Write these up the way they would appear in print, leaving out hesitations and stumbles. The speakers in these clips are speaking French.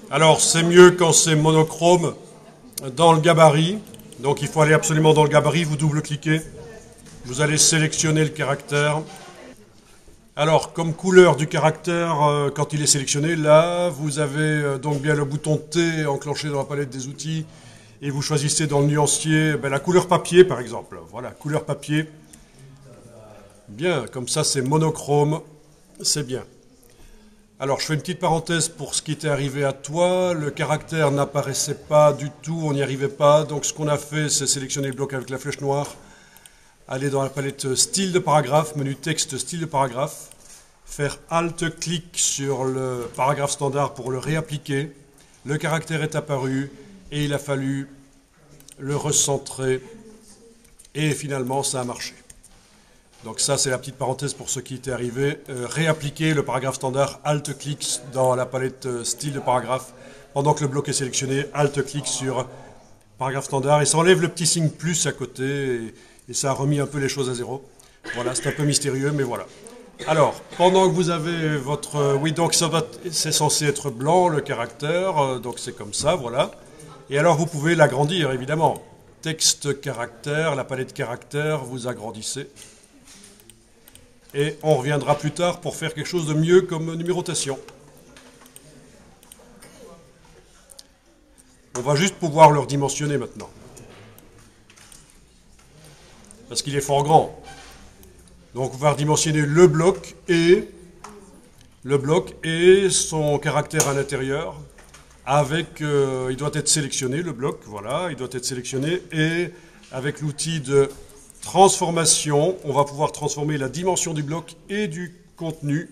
Alors, c'est mieux quand c'est monochrome dans le gabarit. Donc, il faut aller absolument dans le gabarit, vous double-cliquez. Vous allez sélectionner le caractère. Alors, comme couleur du caractère, quand il est sélectionné, là, vous avez donc bien le bouton T enclenché dans la palette des outils et vous choisissez dans le nuancier la couleur papier, par exemple. Voilà, couleur papier. Bien, comme ça, c'est monochrome. C'est bien. Alors, je fais une petite parenthèse pour ce qui était arrivé à toi. Le caractère n'apparaissait pas du tout, on n'y arrivait pas. Donc, ce qu'on a fait, c'est sélectionner le bloc avec la flèche noire, aller dans la palette style de paragraphe, menu texte, style de paragraphe, faire Alt-clic sur le paragraphe standard pour le réappliquer. Le caractère est apparu et il a fallu le recentrer et finalement, ça a marché. Donc ça, c'est la petite parenthèse pour ce qui était arrivé. Réappliquer le paragraphe standard, Alt-clic dans la palette style de paragraphe. Pendant que le bloc est sélectionné, Alt-clic sur paragraphe standard. Et ça enlève le petit signe plus à côté. Et ça a remis un peu les choses à zéro. Voilà, c'est un peu mystérieux, mais voilà. Alors, pendant que vous avez votre... Oui, donc c'est censé être blanc, le caractère. Donc c'est comme ça, voilà. Et alors, vous pouvez l'agrandir, évidemment. Texte, caractère, la palette caractère, vous agrandissez. Et on reviendra plus tard pour faire quelque chose de mieux comme numérotation. On va juste pouvoir le redimensionner maintenant. Parce qu'il est fort grand. Donc on va redimensionner le bloc et son caractère à l'intérieur. Avec, il doit être sélectionné, le bloc, voilà, il doit être sélectionné. Et avec l'outil de transformation, on va pouvoir transformer la dimension du bloc et du contenu.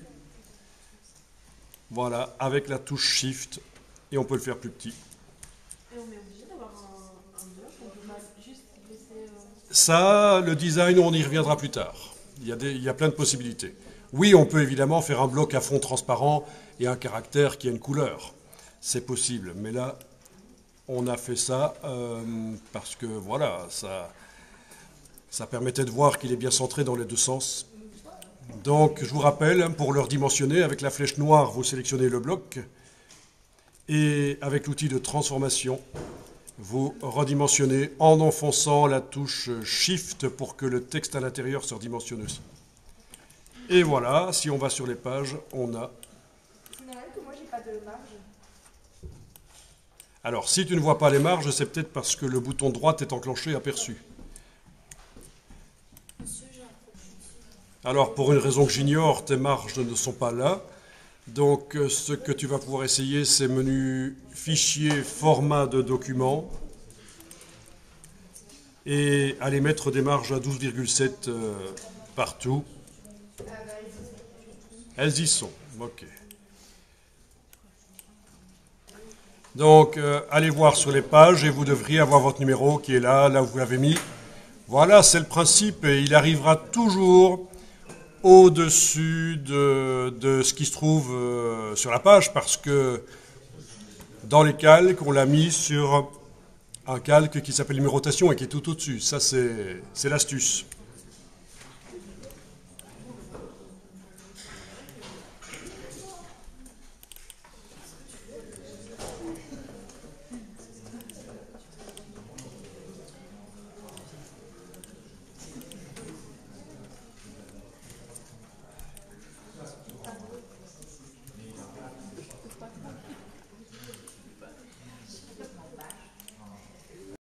Voilà, avec la touche Shift. Et on peut le faire plus petit. Et on est obligé d'avoir un bloc, on peut pas juste laisser... Ça, le design, on y reviendra plus tard. Il y a plein de possibilités. Oui, on peut évidemment faire un bloc à fond transparent et un caractère qui a une couleur. C'est possible. Mais là, on a fait ça parce que, voilà, ça permettait de voir qu'il est bien centré dans les deux sens. Donc, je vous rappelle, pour le redimensionner, avec la flèche noire, vous sélectionnez le bloc. Et avec l'outil de transformation, vous redimensionnez en enfonçant la touche Shift pour que le texte à l'intérieur se redimensionne aussi. Et voilà, si on va sur les pages, on a... C'est normal que moi, j'ai pas de marge. Alors, si tu ne vois pas les marges, c'est peut-être parce que le bouton droite est enclenché aperçu. Alors, pour une raison que j'ignore, tes marges ne sont pas là. Donc, ce que tu vas pouvoir essayer, c'est menu fichier, format de document. Et aller mettre des marges à 12,7 partout. Elles y sont, ok. Donc, allez voir sur les pages et vous devriez avoir votre numéro qui est là où vous l'avez mis. Voilà, c'est le principe et il arrivera toujours au-dessus de ce qui se trouve sur la page parce que dans les calques, on l'a mis sur un calque qui s'appelle numérotation et qui est tout au-dessus. Ça, c'est l'astuce.